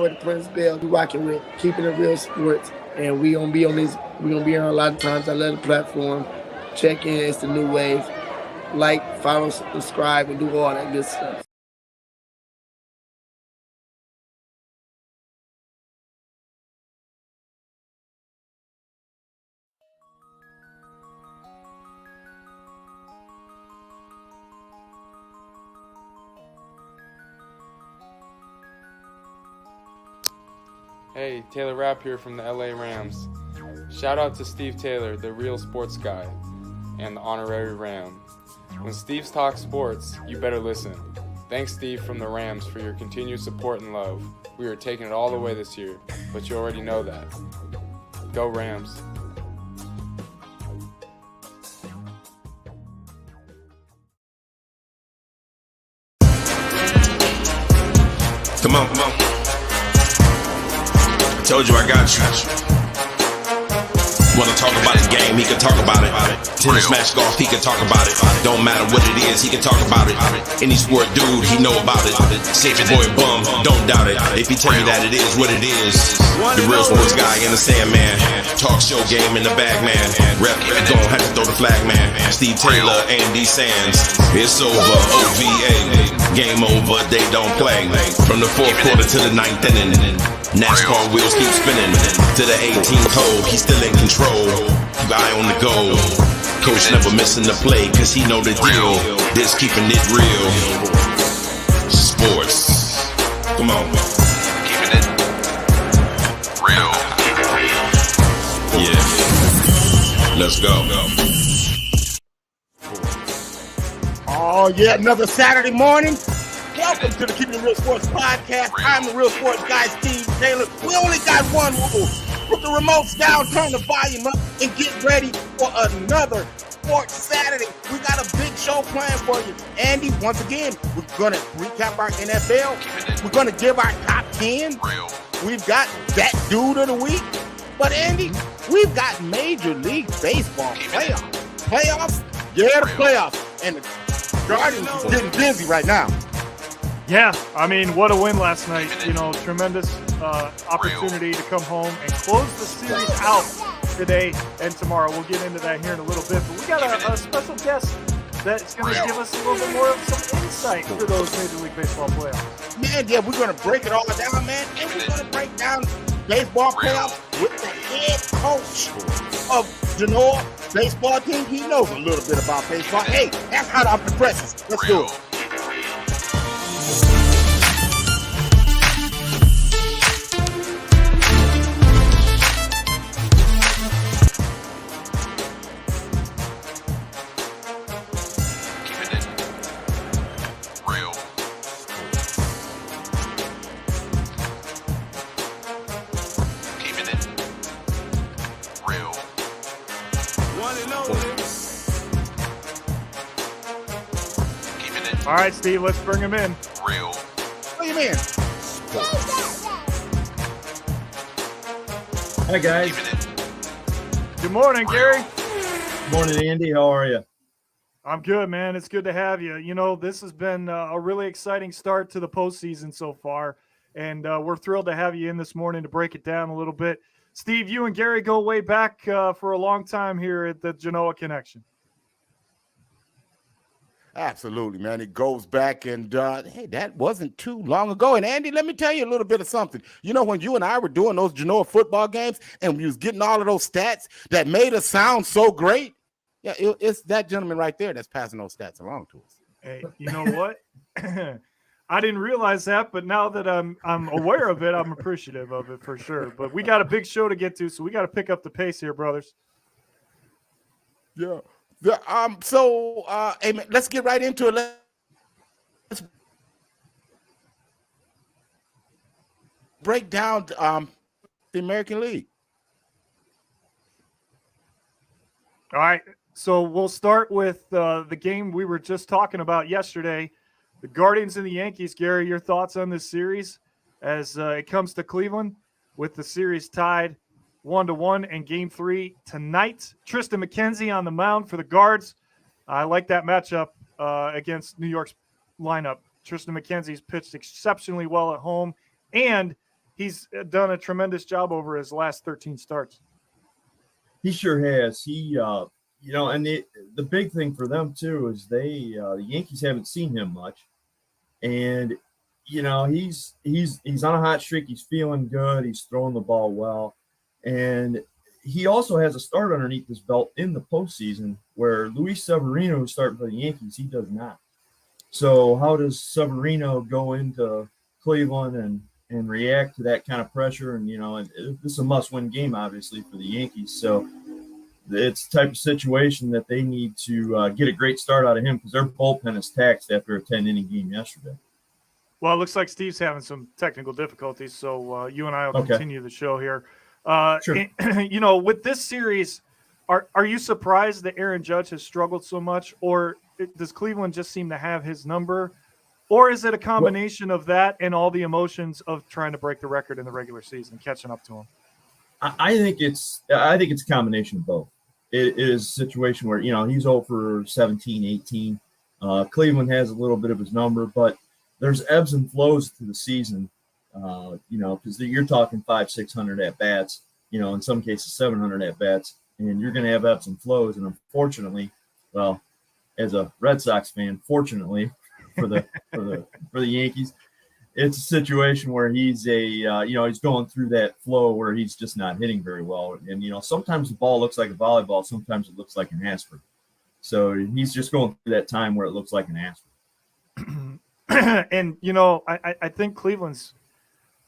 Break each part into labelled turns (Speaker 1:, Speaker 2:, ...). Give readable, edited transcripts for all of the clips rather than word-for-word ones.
Speaker 1: with the Prince Bell. We rocking with Keeping It Real Sports, and we gonna be on this. We gonna be on a lot of times. I love the platform. Check in. It's the new wave. Like, follow, subscribe, and do all that good stuff.
Speaker 2: Hey, Taylor Rapp here from the LA Rams. Shout out to Steve Taylor, the real sports guy, and the honorary Ram. When Steve's talk sports, you better listen. Thanks, Steve from the Rams, for your continued support and love. We are taking it all the way this year, but you already know that. Go Rams.
Speaker 3: Come on, come on. Told you I got you. Wanna talk about his game, he can talk about it. Tennis, match, golf, he can talk about it. Don't matter what it is, he can talk about it. Any sport dude, he know about it. Safe boy bum, don't doubt it. If he tell you that it is what it is. The real sports guy in the Sandman. Talk show game in the bag, man. Rep, gon' have to throw the flag, man. Steve Taylor, Andy Sands. It's over, OVA. Game over, they don't play. From the fourth quarter to the ninth inning. NASCAR wheels keep spinning. To the 18th hole, he's still in control. Guy on the go. Coach never missing the play, cause he know the deal. This keeping it real. Sports. Come on. Keeping it real. Yeah. Let's go.
Speaker 4: Oh, yeah, another Saturday morning. Welcome to the Keeping It Real Sports Podcast. I'm the real sports guy, Steve Taylor. We only got one rule. Put the remotes down, turn the volume up, and get ready for another Sports Saturday. We got a big show planned for you. Andy, once again, we're going to recap our NFL. We're going to give our top 10. We've got that dude of the week. But, Andy, we've got Major League Baseball playoffs. Yeah, the playoffs. And the Guardians is getting busy right now.
Speaker 5: Yeah, I mean, what a win last night. You know, tremendous opportunity to come home and close the series out today and tomorrow. We'll get into that here in a little bit. But we got a special guest that's going to give us a little bit more of some insight to those Major League Baseball playoffs.
Speaker 4: Man, yeah, we're going to break it all down, man. And we're going to break down baseball playoffs with the head coach of Genoa baseball team. He knows a little bit about baseball. Hey, that's hot off the presses. Let's do it.
Speaker 5: All right, Steve, let's bring him in.
Speaker 4: Real. Bring him in.
Speaker 6: Hi, guys.
Speaker 5: Good morning, Gary.
Speaker 6: Good morning, Andy. How are you?
Speaker 5: I'm good, man. It's good to have you. You know, this has been a really exciting start to the postseason so far, and we're thrilled to have you in this morning to break it down a little bit. Steve, you and Gary go way back for a long time here at the Genoa Connection.
Speaker 4: Absolutely, man. It goes back, and hey, that wasn't too long ago. And Andy, let me tell you a little bit of something. You know, when you and I were doing those Genoa football games and we was getting all of those stats that made us sound so great, yeah, it's that gentleman right there that's passing those stats along to us.
Speaker 5: Hey, you know what? I didn't realize that, but now that I'm aware of it, I'm appreciative of it for sure. But we got a big show to get to, so we got to pick up the pace here, brothers.
Speaker 4: Yeah. Hey, let's get right into it. Let's break down the American League.
Speaker 5: All right, so we'll start with the game we were just talking about yesterday, the Guardians and the Yankees. Gary, your thoughts on this series as it comes to Cleveland with the series tied 1-1 and Game 3 tonight. Triston McKenzie on the mound for the Guards. I like that matchup against New York's lineup. Triston McKenzie's pitched exceptionally well at home, and he's done a tremendous job over his last 13 starts.
Speaker 6: He sure has. He, and the big thing for them too is the Yankees haven't seen him much, and he's on a hot streak. He's feeling good. He's throwing the ball well, and he also has a start underneath his belt in the postseason where Luis Severino, who's starting for the Yankees, he does not. So how does Severino go into Cleveland and react to that kind of pressure? And, this is a must-win game, obviously, for the Yankees. So it's the type of situation that they need to get a great start out of him because their bullpen is taxed after a 10-inning game yesterday.
Speaker 5: Well, it looks like Steve's having some technical difficulties, so you and I will continue the show here.
Speaker 6: Sure.
Speaker 5: With this series, are you surprised that Aaron Judge has struggled so much, or does Cleveland just seem to have his number, or is it a combination of that and all the emotions of trying to break the record in the regular season, catching up to him?
Speaker 6: I think it's a combination of both. It is a situation where he's 0 for 17, 18. Cleveland has a little bit of his number, but there's ebbs and flows to the season. Because you're talking 500-600 at bats, in some cases 700 at bats, and you're going to have ebbs and flows. And unfortunately, well, as a Red Sox fan, fortunately for the Yankees, it's a situation where he's he's going through that flow where he's just not hitting very well. And sometimes the ball looks like a volleyball, sometimes it looks like an aspirin. So he's just going through that time where it looks like an aspirin.
Speaker 5: And I think Cleveland's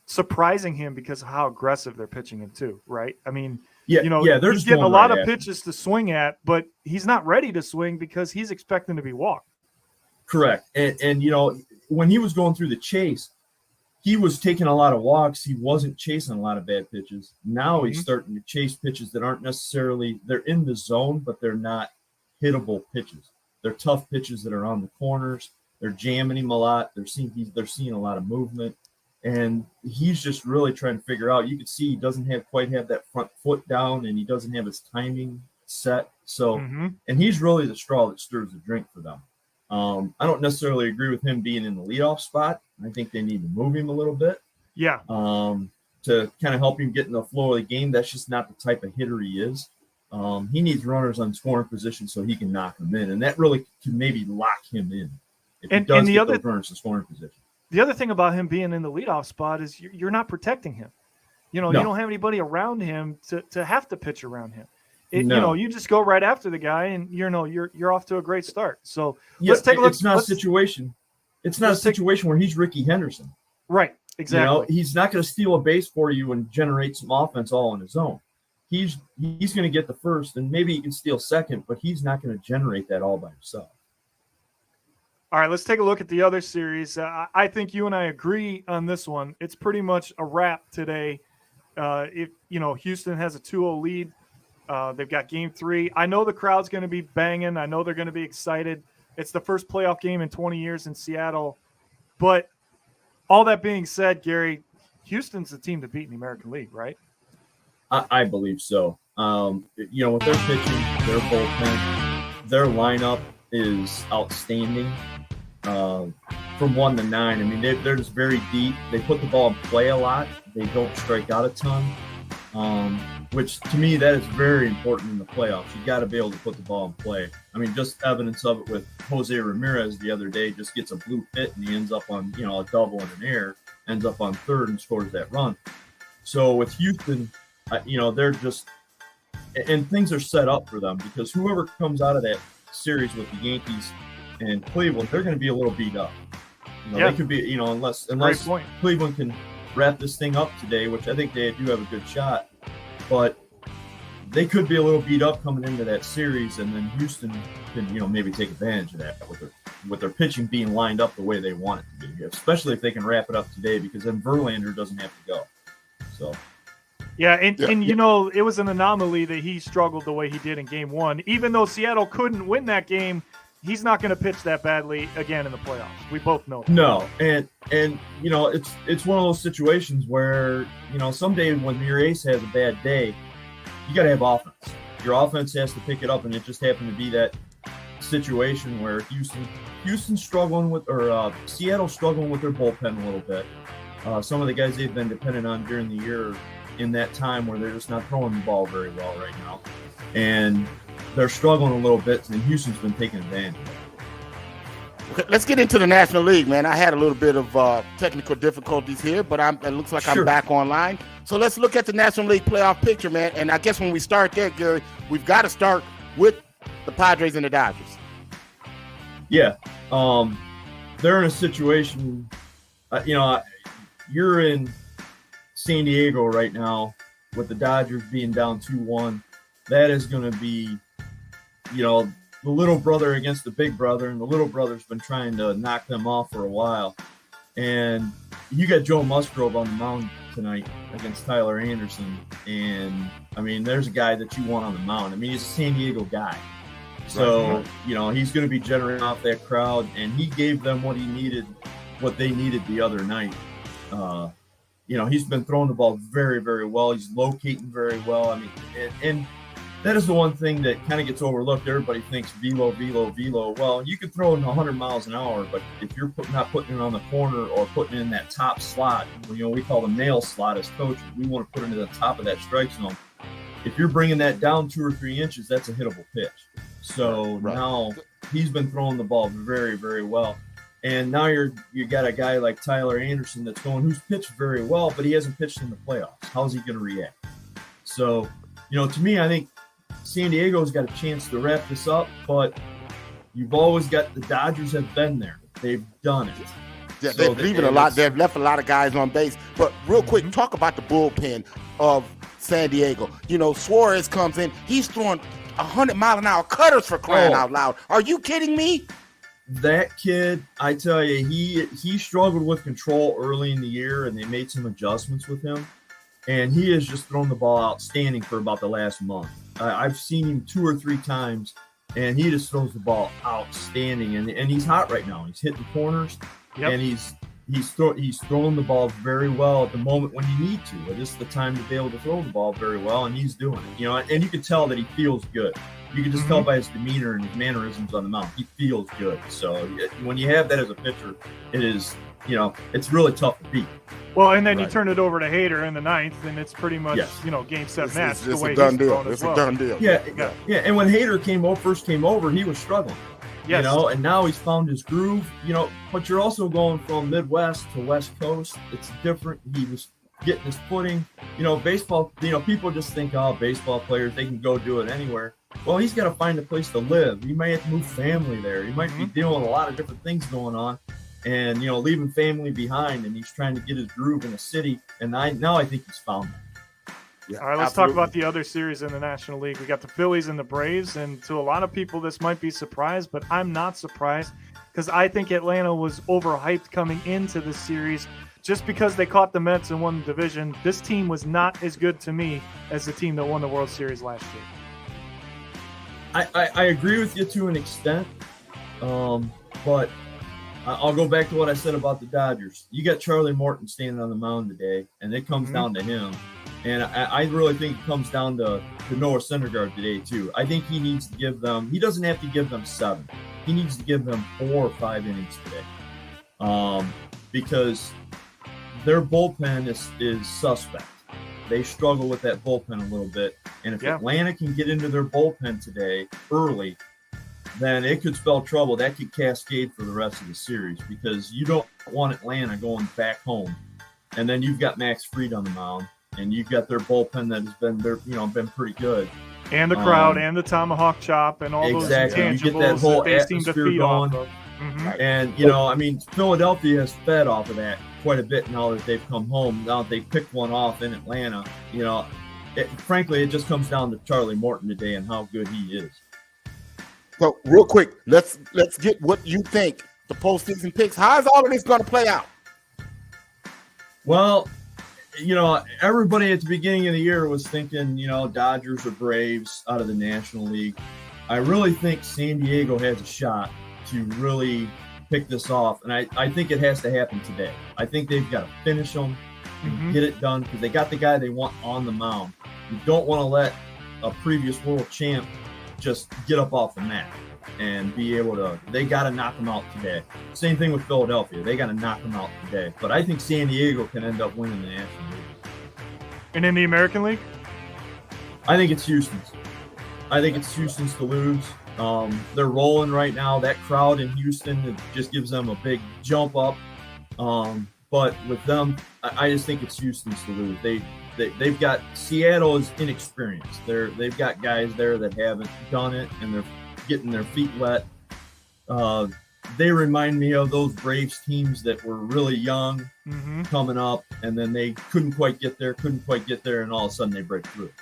Speaker 5: surprising him because of how aggressive they're pitching him too, right? I mean, he's getting a lot of pitches to swing at, but he's not ready to swing because he's expecting to be walked.
Speaker 6: Correct. And when he was going through the chase, he was taking a lot of walks. He wasn't chasing a lot of bad pitches. Now he's starting to chase pitches that aren't necessarily, they're in the zone, but they're not hittable pitches. They're tough pitches that are on the corners. They're jamming him a lot. They're seeing a lot of movement. And he's just really trying to figure out. You can see he doesn't quite have that front foot down, and he doesn't have his timing set. So, and he's really the straw that stirs the drink for them. I don't necessarily agree with him being in the leadoff spot. I think they need to move him a little bit.
Speaker 5: Yeah.
Speaker 6: To kind of help him get in the flow of the game. That's just not the type of hitter he is. He needs runners on scoring position so he can knock them in, and that really can maybe lock him in if he does get those runners in scoring position.
Speaker 5: The other thing about him being in the leadoff spot is you're not protecting him. You don't have anybody around him to have to pitch around him. You just go right after the guy, and you're off to a great start. So let's take a look.
Speaker 6: It's not a situation. It's not a situation where he's Ricky Henderson.
Speaker 5: Right. Exactly.
Speaker 6: He's not going to steal a base for you and generate some offense all on his own. He's going to get the first, and maybe he can steal second, but he's not going to generate that all by himself.
Speaker 5: All right, let's take a look at the other series. I think you and I agree on this one. It's pretty much a wrap today. Houston has a 2-0 lead. They've got Game 3. I know the crowd's going to be banging. I know they're going to be excited. It's the first playoff game in 20 years in Seattle. But all that being said, Gary, Houston's the team to beat in the American League, right?
Speaker 6: I believe so. With their pitching, their bullpen, their lineup is outstanding. From 1 to 9, I mean, they're just very deep. They put the ball in play a lot. They don't strike out a ton, which to me, that is very important in the playoffs. You got to be able to put the ball in play. I mean, just evidence of it with Jose Ramirez the other day, just gets a blue hit and he ends up on, a double and an error, ends up on third and scores that run. So with Houston, they're just, and things are set up for them because whoever comes out of that series with the Yankees and Cleveland, they're going to be a little beat up. They could be, unless Cleveland can wrap this thing up today, which I think they do have a good shot, but they could be a little beat up coming into that series, and then Houston can, maybe take advantage of that with their pitching being lined up the way they want it to be, especially if they can wrap it up today, because then Verlander doesn't have to go. So.
Speaker 5: Yeah, and it was an anomaly that he struggled the way he did in Game 1. Even though Seattle couldn't win that game, he's not going to pitch that badly again in the playoffs. We both know that.
Speaker 6: No, and it's one of those situations where, someday when your ace has a bad day, you got to have offense. Your offense has to pick it up, and it just happened to be that situation where Houston's struggling with, or Seattle's struggling with their bullpen a little bit. Some of the guys they've been dependent on during the year in that time where they're just not throwing the ball very well right now. And they're struggling a little bit, and Houston's been taking advantage of it.
Speaker 4: Okay, let's get into the National League, man. I had a little bit of technical difficulties here, but it looks like I'm back online. So let's look at the National League playoff picture, man. And I guess when we start there, Gary, we've got to start with the Padres and the Dodgers.
Speaker 6: Yeah. They're in a situation, you're in San Diego right now with the Dodgers being down 2-1. That is going to be, the little brother against the big brother, and the little brother's been trying to knock them off for a while. And you got Joe Musgrove on the mound tonight against Tyler Anderson. And, there's a guy that you want on the mound. He's a San Diego guy. So, he's going to be generating off that crowd, and he gave them what they needed the other night. He's been throwing the ball very, very well. He's locating very well. And that is the one thing that kind of gets overlooked. Everybody thinks velo. Well, you can throw it 100 miles an hour, but if you're not putting it on the corner or putting it in that top slot, we call the nail slot as coaches. We want to put it to the top of that strike zone. If you're bringing that down 2 or 3 inches, that's a hittable pitch. So now he's been throwing the ball very, very well. And now you got a guy like Tyler Anderson who's pitched very well, but he hasn't pitched in the playoffs. How's he going to react? So, to me, I think San Diego's got a chance to wrap this up, but you've always got the Dodgers have been there. They've done it.
Speaker 4: Yeah, so they've left a lot of guys on base. But real quick, talk about the bullpen of San Diego. Suarez comes in. He's throwing 100-mile-an-hour cutters for crying out loud. Are you kidding me?
Speaker 6: That kid, I tell you, he struggled with control early in the year, and they made some adjustments with him. And he has just thrown the ball outstanding for about the last month. I've seen him 2 or 3 times, and he just throws the ball outstanding. And he's hot right now. He's hitting corners, and he's throwing the ball very well at the moment when you need to. This is the time to be able to throw the ball very well, and he's doing it. And you can tell that he feels good. You can just tell by his demeanor and his mannerisms on the mound. He feels good. So when you have that as a pitcher, it is, it's really tough to beat.
Speaker 5: Well, and then you turn it over to Hader in the 9th, and it's pretty much, game, set, match.
Speaker 4: It's a done deal. It's a done deal.
Speaker 6: Yeah. And when Hader first came over, he was struggling.
Speaker 5: Yes.
Speaker 6: And now he's found his groove, but you're also going from Midwest to West Coast. It's different. He was getting his footing. Baseball, people just think, baseball players, they can go do it anywhere. Well, he's got to find a place to live. He might have to move family there. He might be dealing with a lot of different things going on and, leaving family behind, and he's trying to get his groove in a city. And now I think he's found that.
Speaker 5: Yeah, all right, let's talk about the other series in the National League. We got the Phillies and the Braves, and to a lot of people, this might be surprised, but I'm not surprised because I think Atlanta was overhyped coming into this series just because they caught the Mets and won the division. This team was not as good to me as the team that won the World Series last year.
Speaker 6: I agree with you to an extent, but I'll go back to what I said about the Dodgers. You got Charlie Morton standing on the mound today, and it comes down to him. And I really think it comes down to Noah Syndergaard today, too. I think he needs to give them – he doesn't have to give them 7. He needs to give them 4 or 5 innings today because their bullpen is suspect. They struggle with that bullpen a little bit. And if Atlanta can get into their bullpen today early, then it could spell trouble. That could cascade for the rest of the series because you don't want Atlanta going back home. And then you've got Max Fried on the mound, and you've got their bullpen that has been pretty good.
Speaker 5: And the crowd and the tomahawk chop and all those intangibles
Speaker 6: you get that whole
Speaker 5: that they seem to feed
Speaker 6: going.
Speaker 5: off of.
Speaker 6: And, Philadelphia has fed off of that quite a bit now that they've come home. Now that they picked one off in Atlanta, frankly, it just comes down to Charlie Morton today and how good he is.
Speaker 4: So, real quick, let's get what you think the postseason picks. How is all of this going to play out?
Speaker 6: Well, everybody at the beginning of the year was thinking, Dodgers or Braves out of the National League. I really think San Diego has a shot to really pick this off, and I think it has to happen today. I think they've got to finish them and get it done because they got the guy they want on the mound. You don't want to let a previous world champ just get up off the mat. and be able to. They got to knock them out today. Same thing with Philadelphia. They got to knock them out today. But I think San Diego can end up winning the National League.
Speaker 5: And in the American League?
Speaker 6: I think it's Houston's. I think it's Houston's to lose. They're rolling right now. That crowd in Houston, it just gives them a big jump up. But with them, I just think it's Houston's to lose. They've got Seattle is inexperienced. They've got guys there that haven't done it, and they're getting their feet wet. They remind me of those Braves teams that were really young coming up, and then they couldn't quite get there, and all of a sudden they break through.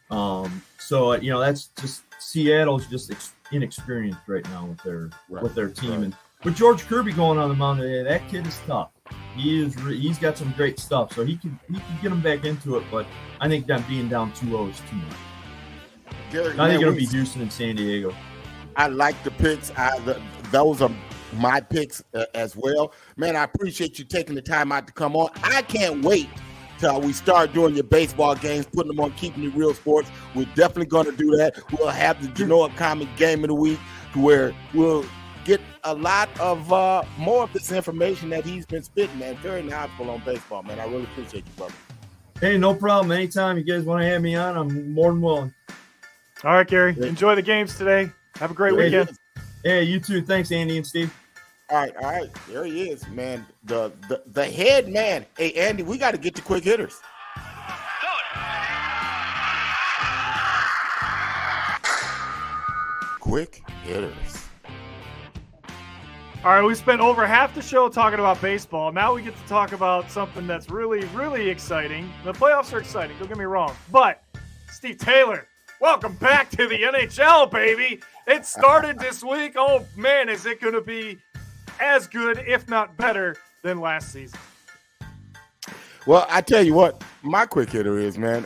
Speaker 6: So that's just Seattle's just inexperienced right now with their team, and with George Kirby going on the mound today, that kid is tough. He's got some great stuff, so he can get them back into it. But I think that being down 2-0 is too much.
Speaker 4: Gary,
Speaker 6: I think it'll be Houston and San Diego.
Speaker 4: I like the picks. Those are my picks as well. Man, I appreciate you taking the time out to come on. I can't wait till we start doing your baseball games, putting them on Keeping It Real Sports. We're definitely going to do that. We'll have the Genoa Comic Game of the Week, to where we'll get a lot of more of this information that he's been spitting, man. Very knowledgeable on baseball, man. I really appreciate you, brother.
Speaker 6: Hey, no problem. Anytime you guys want to have me on, I'm more than willing.
Speaker 5: All right, Gary. Enjoy the games today. Have a great weekend.
Speaker 6: Hey, you too. Thanks, Andy and Steve.
Speaker 4: All right. There he is, man. The head man. Hey, Andy, we got to get to quick hitters. Quick hitters.
Speaker 5: All right, we spent over half the show talking about baseball. Now we get to talk about something that's really, really exciting. The playoffs are exciting, don't get me wrong. But, Steve Taylor, welcome back to the NHL, baby. It started this week. Oh, man, is it going to be as good, if not better, than last season?
Speaker 4: Well, I tell you what, my quick hitter is, man.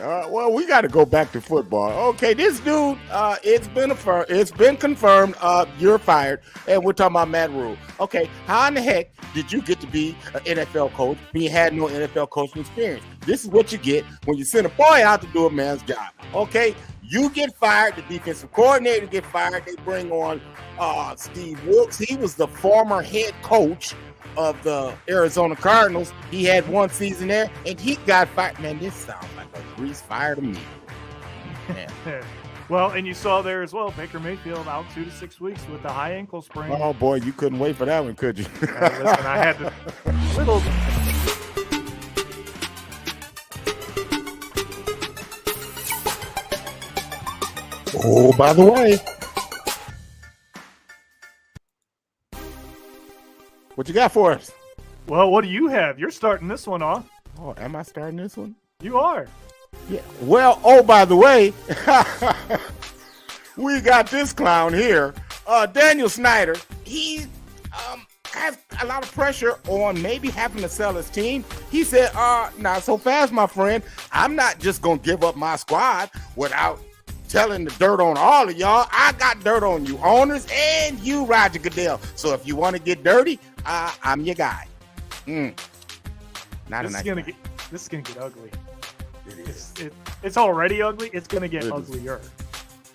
Speaker 4: We got to go back to football. Okay, this dude, it's been confirmed. You're fired, and we're talking about Matt Rule. Okay, how in the heck did you get to be an NFL coach when you had no NFL coaching experience? This is what you get when you send a boy out to do a man's job. Okay, you get fired. The defensive coordinator get fired. They bring on Steve Wilks. He was the former head coach of the Arizona Cardinals. He had one season there, and he got fired. Man, this sounds like a grease fire to me.
Speaker 5: Well, and you saw there as well, Baker Mayfield out 2 to 6 weeks with a high ankle sprain.
Speaker 4: Oh, boy, you couldn't wait for that one, could you?
Speaker 5: Listen, I had to little...
Speaker 4: Oh, by the way. What you got for us?
Speaker 5: Well, what do you have? You're starting this one off.
Speaker 4: Oh, am I starting this one?
Speaker 5: You are.
Speaker 4: Yeah. Well, oh, by the way, we got this clown here. Daniel Snyder. He has a lot of pressure on maybe having to sell his team. He said, not so fast, my friend. I'm not just going to give up my squad without telling the dirt on all of y'all. I got dirt on you owners and you, Roger Goodell. So if you want to get dirty, I'm your guy. This
Speaker 5: is gonna get ugly.
Speaker 4: It is.
Speaker 5: It's already ugly. It's gonna get uglier.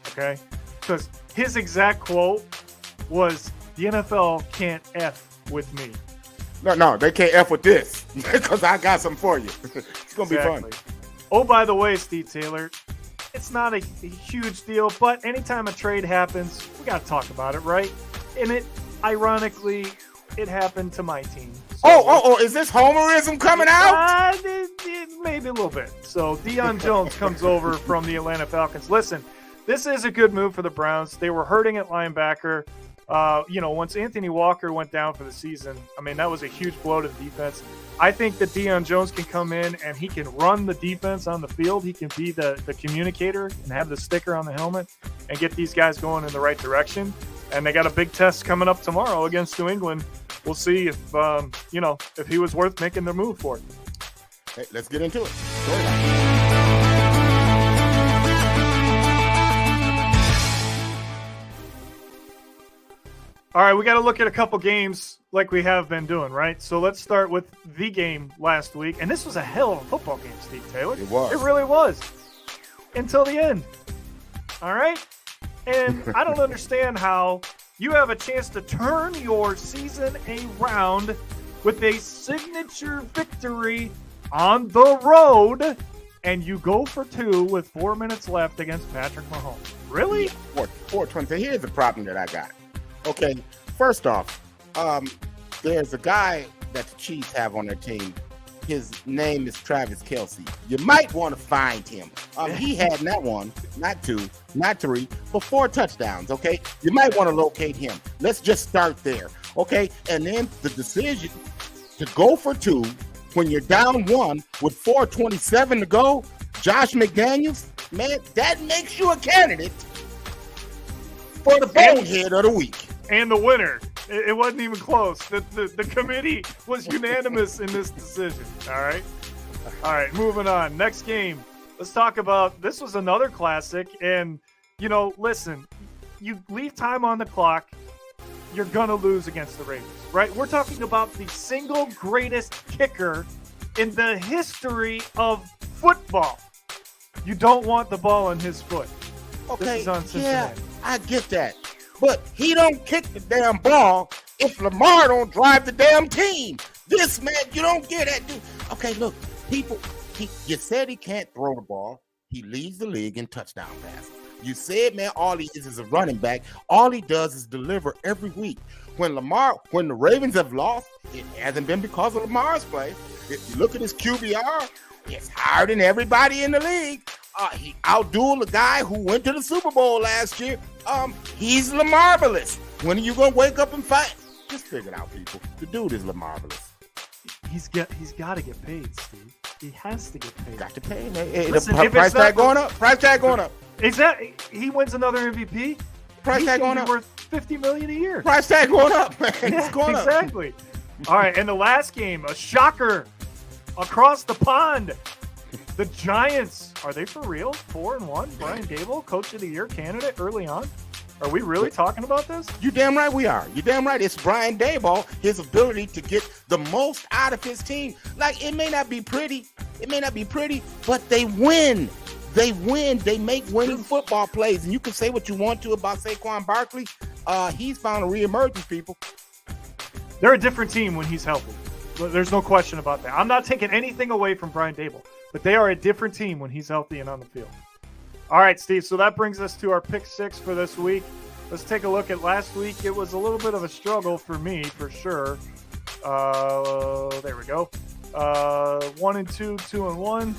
Speaker 5: Okay, because his exact quote was, "The NFL can't F with me."
Speaker 4: No, they can't F with this because I got something for you. It's gonna be fun.
Speaker 5: Oh, by the way, Steve Taylor, it's not a huge deal, but anytime a trade happens, we got to talk about it, right? And ironically, it happened to my team. So,
Speaker 4: is this homerism coming out?
Speaker 5: Maybe a little bit. So Deion Jones comes over from the Atlanta Falcons. Listen, this is a good move for the Browns. They were hurting at linebacker. Once Anthony Walker went down for the season, I mean, that was a huge blow to the defense. I think that Deion Jones can come in and he can run the defense on the field. He can be the communicator and have the sticker on the helmet and get these guys going in the right direction. And they got a big test coming up tomorrow against New England. We'll see if he was worth making the move for.
Speaker 4: Hey, let's get into it.
Speaker 5: All right, we got to look at a couple games like we have been doing, right? So let's start with the game last week. And this was a hell of a football game, Steve Taylor.
Speaker 4: It was.
Speaker 5: It really was. Until the end. All right? And I don't understand how you have a chance to turn your season around with a signature victory on the road, and you go for 2 with 4 minutes left against Patrick Mahomes. Really?
Speaker 4: 420. Here's the problem that I got. Okay, first off, there's a guy that the Chiefs have on their team. His name is Travis Kelce. You might want to find him. He had not 1, not 2, not 3, but 4 touchdowns, okay? You might want to locate him. Let's just start there, okay? And then the decision to go for 2 when you're down 1 with 4:27 to go, Josh McDaniels, man, that makes you a candidate for the bonehead of the week.
Speaker 5: And the winner. It wasn't even close. The committee was unanimous in this decision. All right, moving on. Next game. Let's talk about, this was another classic. And, listen, you leave time on the clock, you're going to lose against the Ravens, right? We're talking about the single greatest kicker in the history of football. You don't want the ball in his foot.
Speaker 4: Okay,
Speaker 5: this is on Cincinnati.
Speaker 4: Yeah, I get that. But he don't kick the damn ball if Lamar don't drive the damn team. This man, you don't get that, dude. Okay, look, people, you said he can't throw the ball. He leads the league in touchdown passes. You said, man, all he is a running back. All he does is deliver every week. When the Ravens have lost, it hasn't been because of Lamar's play. If you look at his QBR, it's higher than everybody in the league. He outdueled a guy who went to the Super Bowl last year. He's Lamarvelous. When are you gonna wake up and fight? Just figure it out, people. The dude is Lamarvelous.
Speaker 5: He's got to get paid, Steve. He has to get paid.
Speaker 4: Got to pay, man. Hey,
Speaker 5: Listen,
Speaker 4: the
Speaker 5: if
Speaker 4: price
Speaker 5: it's not
Speaker 4: tag going up. Price tag going up.
Speaker 5: He wins another MVP.
Speaker 4: Price tag going
Speaker 5: He's
Speaker 4: up.
Speaker 5: worth $50 million a year.
Speaker 4: Price tag going up, man. It's going up.
Speaker 5: Exactly. All right, and the last game, a shocker across the pond. The Giants, are they for real? 4-1. Brian Daboll, Coach of the Year candidate early on. Are we really talking about this?
Speaker 4: You damn right we are. You damn right. It's Brian Daboll, his ability to get the most out of his team. Like, it may not be pretty. But they win. They win. They make winning football plays. And you can say what you want to about Saquon Barkley. He's found a reemergence, people.
Speaker 5: They're a different team when he's healthy. There's no question about that. I'm not taking anything away from Brian Daboll, but they are a different team when he's healthy and on the field. All right, Steve, so that brings us to our pick 6 for this week. Let's take a look at last week. It was a little bit of a struggle for me, for sure. There we go. 1-2, 2-1.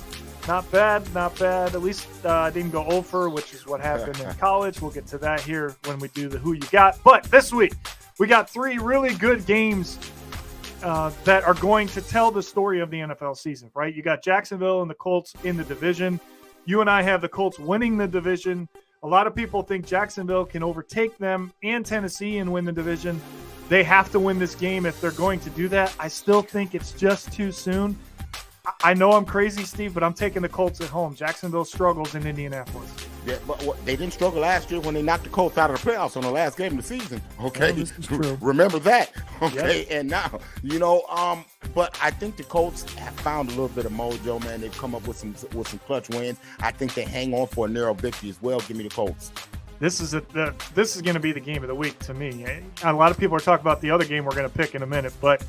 Speaker 5: Not bad. At least I didn't go over, which is what happened in college. We'll get to that here when we do the Who You Got. But this week, we got 3 really good games that are going to tell the story of the NFL season, right? You got Jacksonville and the Colts in the division. You and I have the Colts winning the division. A lot of people think Jacksonville can overtake them and Tennessee and win the division. They have to win this game if they're going to do that. I still think it's just too soon. I know I'm crazy, Steve, but I'm taking the Colts at home. Jacksonville struggles in Indianapolis.
Speaker 4: Yeah, but they didn't struggle last year when they knocked the Colts out of the playoffs on the last game of the season. Okay,
Speaker 5: this is true.
Speaker 4: Remember that. Okay,
Speaker 5: Yep.
Speaker 4: And now but I think the Colts have found a little bit of mojo, man. They've come up with some clutch wins. I think they hang on for a narrow victory as well. Give me the Colts.
Speaker 5: This is going to be the game of the week to me. A lot of people are talking about the other game we're going to pick in a minute, but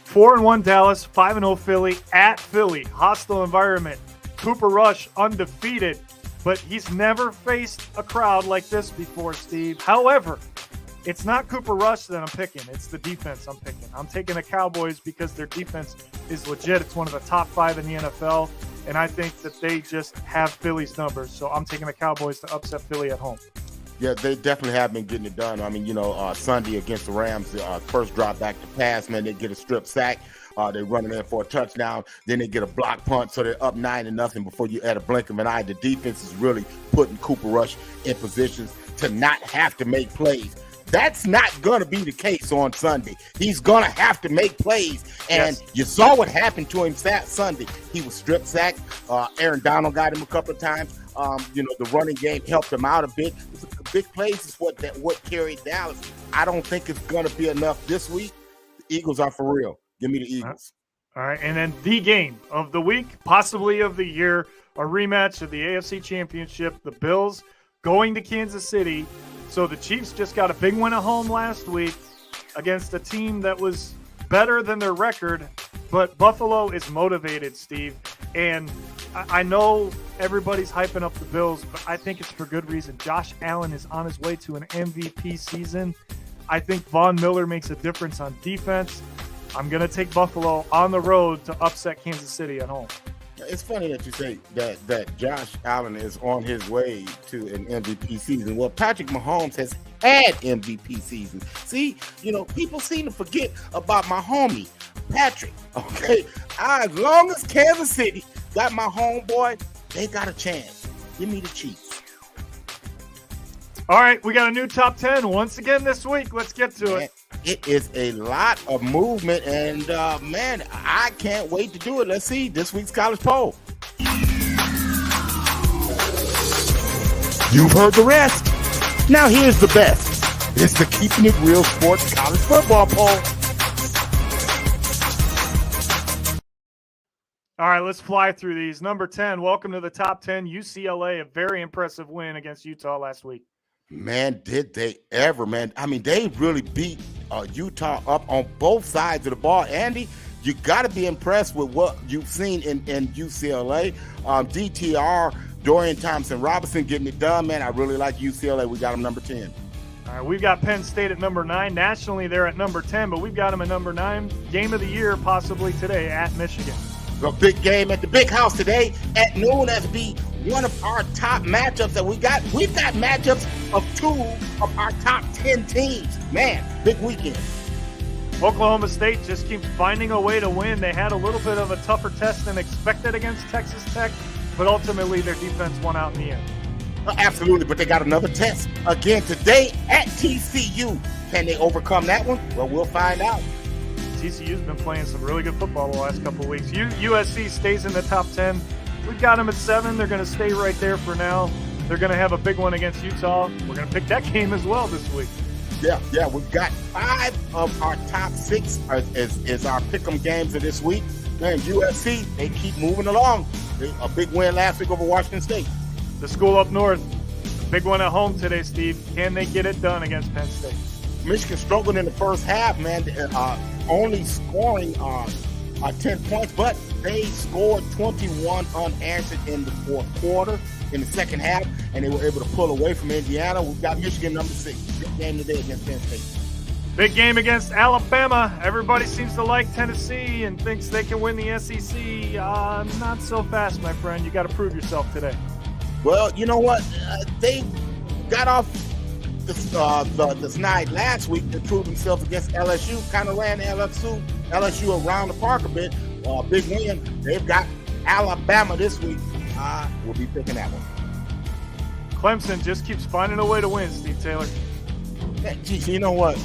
Speaker 5: 4-1 Dallas, 5-0 Philly, at Philly, hostile environment. Cooper Rush undefeated, but he's never faced a crowd like this before, Steve. However, it's not Cooper Rush that I'm picking. It's the defense I'm picking. I'm taking the Cowboys because their defense is legit. It's one of the top 5 in the NFL, and I think that they just have Philly's numbers. So I'm taking the Cowboys to upset Philly at home.
Speaker 4: Yeah, they definitely have been getting it done. I mean, Sunday against the Rams, first drop back to pass, man, they get a strip sack. They run it in for a touchdown. Then they get a block punt, so they're up 9-0 before you add a blink of an eye. The defense is really putting Cooper Rush in positions to not have to make plays. That's not going to be the case on Sunday. He's going to have to make plays. And You saw what happened to him Sunday. He was strip sacked. Aaron Donald got him a couple of times. The running game helped him out a bit. Big plays is what carried Dallas. I don't think it's going to be enough this week. The Eagles are for real. Give me the Eagles.
Speaker 5: All right, and then the game of the week, possibly of the year, a rematch of the AFC Championship. The Bills going to Kansas City So the Chiefs just got a big win at home last week against a team that was better than their record, but Buffalo is motivated, Steve. And I know everybody's hyping up the Bills, but I think it's for good reason. Josh Allen is on his way to an MVP season. I think Von Miller makes a difference on defense. I'm going to take Buffalo on the road to upset Kansas City at home.
Speaker 4: It's funny that you say that Josh Allen is on his way to an MVP season. Well, Patrick Mahomes has had MVP seasons. See, people seem to forget about my homie, Patrick. Okay, as long as Kansas City got my homeboy, they got a chance. Give me the Chiefs.
Speaker 5: All right, we got a new top 10 once again this week. Let's get to it.
Speaker 4: It is a lot of movement, and man, I can't wait to do it. Let's see this week's college poll. You've heard the rest. Now here's the best. It's the Keeping It Real Sports College Football Poll.
Speaker 5: All right, let's fly through these. Number 10, welcome to the top 10. UCLA, a very impressive win against Utah last week.
Speaker 4: Man, did they ever, man. I mean, they really beat Utah up on both sides of the ball. Andy, you got to be impressed with what you've seen in UCLA. DTR, Dorian Thompson-Robinson getting it done, man. I really like UCLA. We got them number 10.
Speaker 5: All right, we've got Penn State at number 9. Nationally, they're at number 10, but we've got them at number 9. Game of the year possibly today at Michigan.
Speaker 4: A big game at the Big House today at noon. That'll be one of our top matchups that we got. We've got matchups of 2 of our top 10 teams. Man, big weekend.
Speaker 5: Oklahoma State just keeps finding a way to win. They had a little bit of a tougher test than expected against Texas Tech, but ultimately their defense won out in the end.
Speaker 4: Absolutely, but they got another test again today at TCU. Can they overcome that one? Well, we'll find out.
Speaker 5: TCU's been playing some really good football the last couple of weeks. USC stays in the top 10. We've got them at 7. They're going to stay right there for now. They're going to have a big one against Utah. We're going to pick that game as well this week.
Speaker 4: Yeah, we've got 5 of our top 6 is our pick'em games of this week. Man, USC, they keep moving along. A big win last week over Washington State.
Speaker 5: The school up north, big one at home today, Steve. Can they get it done against Penn State?
Speaker 4: Michigan struggled in the first half, man, only scoring 10 points, but they scored 21 unanswered in the fourth quarter, in the second half, and they were able to pull away from Indiana. We've got Michigan number 6. Big game today against Penn State.
Speaker 5: Big game against Alabama. Everybody seems to like Tennessee and thinks they can win the SEC. Not so fast, my friend. You got to prove yourself today.
Speaker 4: Well, you know what? They got off the snide last week to prove themselves against LSU. Kind of ran LSU around the park a bit. Big win. They've got Alabama this week. We'll be picking that one.
Speaker 5: Clemson just keeps finding a way to win, Steve Taylor.
Speaker 4: Geez, you know what?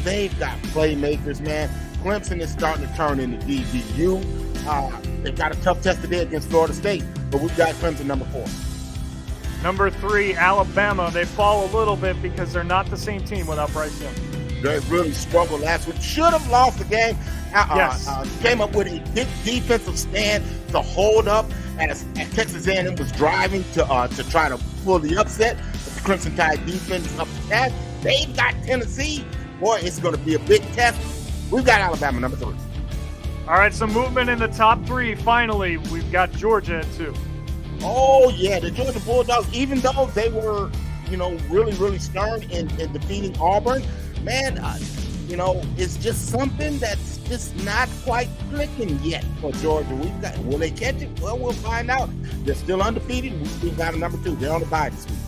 Speaker 4: They've got playmakers, man. Clemson is starting to turn into DBU. They've got a tough test today against Florida State, but we've got Clemson number 4.
Speaker 5: Number 3, Alabama. They fall a little bit because they're not the same team without Bryce Young.
Speaker 4: They really struggled last week. Should have lost the game.
Speaker 5: Yes.
Speaker 4: Came up with a big defensive stand to hold up as Texas A&M was driving to try to pull the upset. But the Crimson Tide defense up to that. They've got Tennessee. Boy, it's going to be a big test. We've got Alabama number 3.
Speaker 5: All right, some movement in the top 3. Finally, we've got Georgia at 2.
Speaker 4: Oh, yeah, the Georgia Bulldogs, even though they were, really, really stern in defeating Auburn, man, it's just something that's just not quite clicking yet for Georgia. Will they catch it? Well, we'll find out. They're still undefeated. We've got them number 2. They're on the bye this week.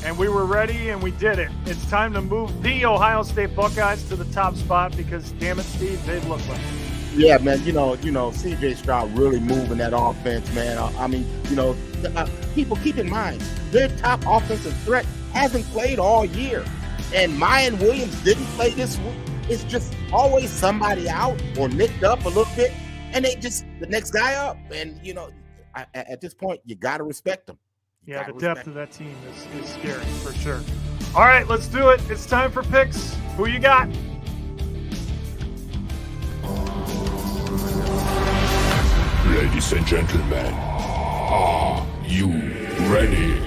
Speaker 5: And we were ready, and we did it. It's time to move the Ohio State Buckeyes to the top spot because, damn it, Steve, they look like it.
Speaker 4: Yeah, man, C.J. Stroud really moving that offense, man. People keep in mind, their top offensive threat hasn't played all year. And Mayan Williams didn't play this week. It's just always somebody out or nicked up a little bit, and they just the next guy up. And, at this point, you got to respect them.
Speaker 5: Yeah, the depth of that team is scary for sure. All right, let's do it. It's time for picks. Who you got?
Speaker 7: Ladies and gentlemen, are you ready?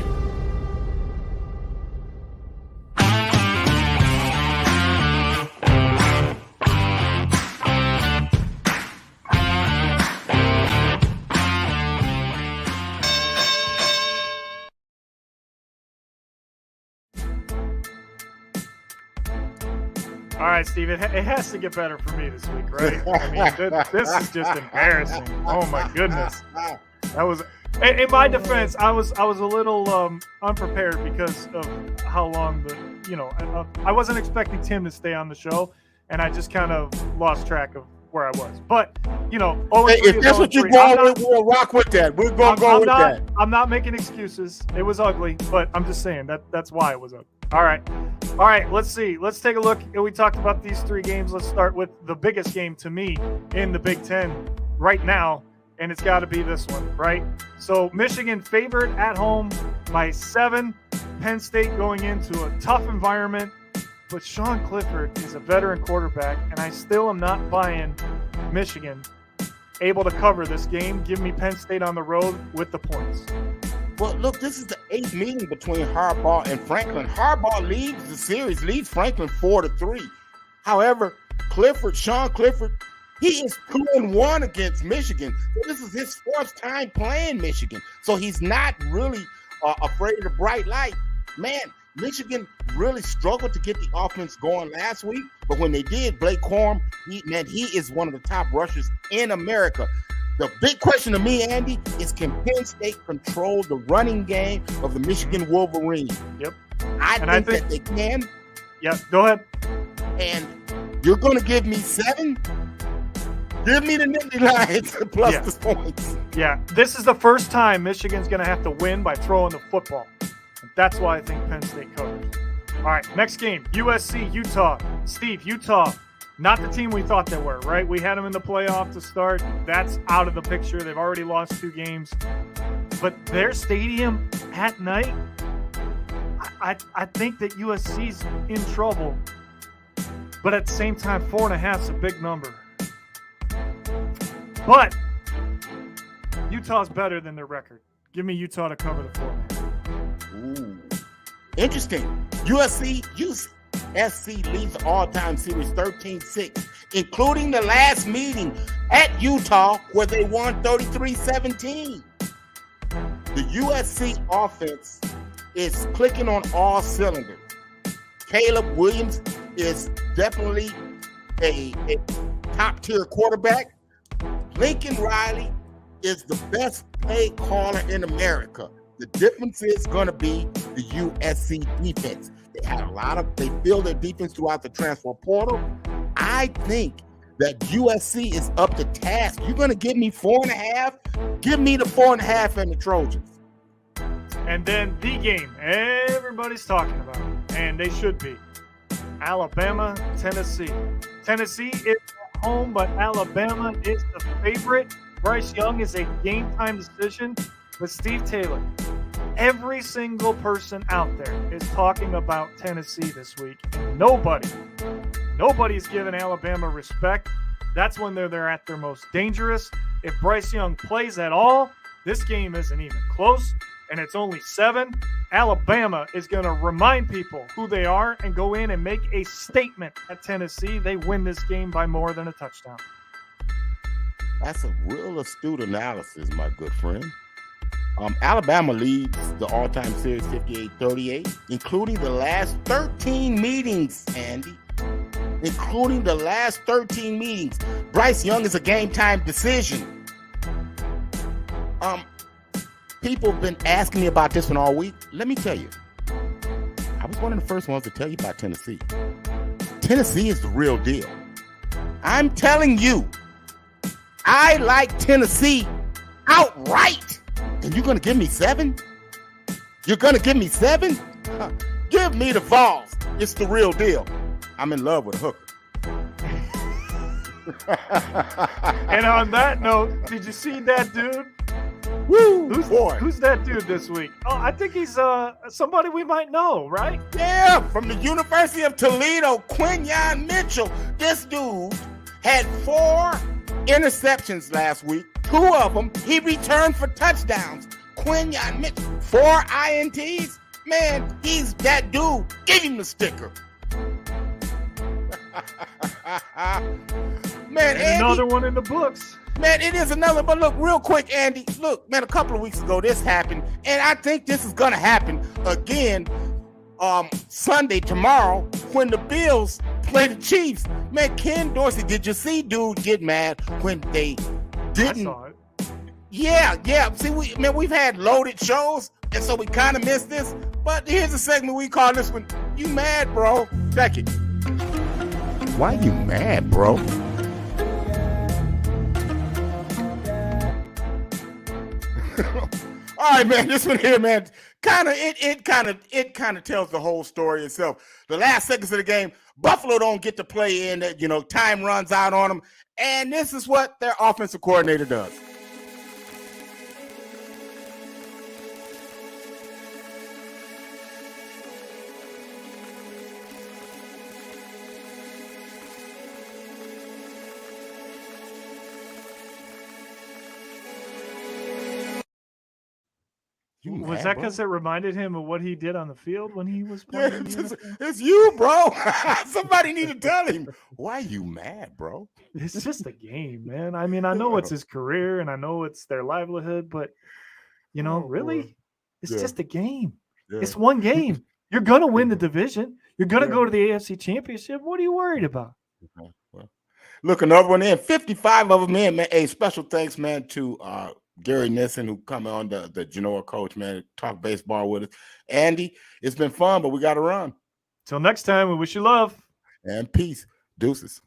Speaker 5: All right, Steve, it has to get better for me this week, right? I mean, this is just embarrassing. Oh, my goodness. That was, in my defense, I was a little unprepared because of how long I wasn't expecting Tim to stay on the show, and I just kind of lost track of where I was. But,
Speaker 4: if that's what you're going with, we'll rock with that. We're going to go with that.
Speaker 5: I'm not making excuses. It was ugly, but I'm just saying that's why it was ugly. All right, let's see. Let's take a look. We talked about these 3 games. Let's start with the biggest game to me in the Big Ten right now, and it's got to be this one, right? So Michigan favored at home by 7. Penn State going into a tough environment, but Sean Clifford is a veteran quarterback, and I still am not buying Michigan able to cover this game. Give me Penn State on the road with the points.
Speaker 4: Well, look, this is the 8th meeting between Harbaugh and Franklin. Harbaugh leads the series, leads Franklin 4-3. However, Sean Clifford, he is 2-1 against Michigan. So this is his 4th time playing Michigan. So he's not really afraid of the bright light. Man, Michigan really struggled to get the offense going last week, but when they did, Blake Corum, he is one of the top rushers in America. The big question to me, Andy, is can Penn State control the running game of the Michigan Wolverines?
Speaker 5: Yep.
Speaker 4: I think that they can.
Speaker 5: Yep, go ahead.
Speaker 4: And you're going to give me 7? Give me the Nittany Lions plus the points.
Speaker 5: Yeah, this is the first time Michigan's going to have to win by throwing the football. That's why I think Penn State covers. All right, next game, USC, Utah. Steve, Utah, not the team we thought they were, right? We had them in the playoff to start. That's out of the picture. They've already lost 2 games. But their stadium at night, I think that USC's in trouble. But at the same time, 4.5 is a big number. But Utah's better than their record. Give me Utah to cover the 4.5.
Speaker 4: Ooh. Interesting. USC leads the all-time series 13-6, including the last meeting at Utah where they won 33-17. The USC offense is clicking on all cylinders. Caleb Williams is definitely a top-tier quarterback. Lincoln Riley is the best play caller in America. The difference is going to be the USC defense. They build their defense throughout the transfer portal. I think that USC is up to task. You're going to give me 4.5? Give me the 4.5 and the Trojans.
Speaker 5: And then the game everybody's talking about, and they should be. Alabama, Tennessee. Tennessee is at home, but Alabama is the favorite. Bryce Young is a game-time decision. But Steve Taylor, every single person out there is talking about Tennessee this week. Nobody's giving Alabama respect. That's when they're at their most dangerous. If Bryce Young plays at all, this game isn't even close, and it's only 7. Alabama is going to remind people who they are and go in and make a statement at Tennessee. They win this game by more than a touchdown.
Speaker 4: That's a real astute analysis, my good friend. Alabama leads the all-time series 58-38, including the last 13 meetings, Andy. Including the last 13 meetings. Bryce Young is a game-time decision. People have been asking me about this one all week. Let me tell you. I was one of the first ones to tell you about Tennessee. Tennessee is the real deal. I'm telling you, I like Tennessee outright. And you're going to give me 7? You're going to give me 7? Give me the Vols. It's the real deal. I'm in love with a hooker.
Speaker 5: And on that note, did you see that dude?
Speaker 4: Woo,
Speaker 5: who's that dude this week? Oh, I think he's somebody we might know, right?
Speaker 4: Yeah, from the University of Toledo, Quinyon Mitchell. This dude had 4 interceptions last week. 2 of them he returned for touchdowns. Quinyon Mitchell, 4 INTs. Man, he's that dude. Give him the sticker. Man,
Speaker 5: Andy, another one in the books.
Speaker 4: Man, it is another. But look, real quick, Andy. Look, man, a couple of weeks ago this happened, and I think this is gonna happen again Sunday, tomorrow, when the Bills play the Chiefs. Man, Ken Dorsey, did you see dude get mad when they
Speaker 5: I
Speaker 4: didn't?
Speaker 5: saw it.
Speaker 4: Yeah. See, we've had loaded shows, and so we kind of missed this. But here's a segment we call this one, You Mad, Bro? Check it. Why you mad, bro? All right, man. This one here, man, it kind of tells the whole story itself. The last seconds of the game, Buffalo don't get to play in. Time runs out on them, and this is what their offensive coordinator does.
Speaker 5: Was that because it reminded him of what he did on the field when he was playing? in the NFL?
Speaker 4: It's you, bro. Somebody need to tell him. Why you mad, bro?
Speaker 5: It's just a game, man. I mean, I know it's his career and I know it's their livelihood, but really, it's just a game.
Speaker 4: Yeah.
Speaker 5: It's one game. You're gonna win the division. You're gonna go to the AFC Championship. What are you worried about?
Speaker 4: Well, look, another one in. 55 of them in, man. Hey, special thanks, man, to Gary Nissen, who come on the Genoa coach, man, talk baseball with us. Andy, it's been fun, but we got to run.
Speaker 5: Till next time, we wish you love
Speaker 4: and peace. Deuces.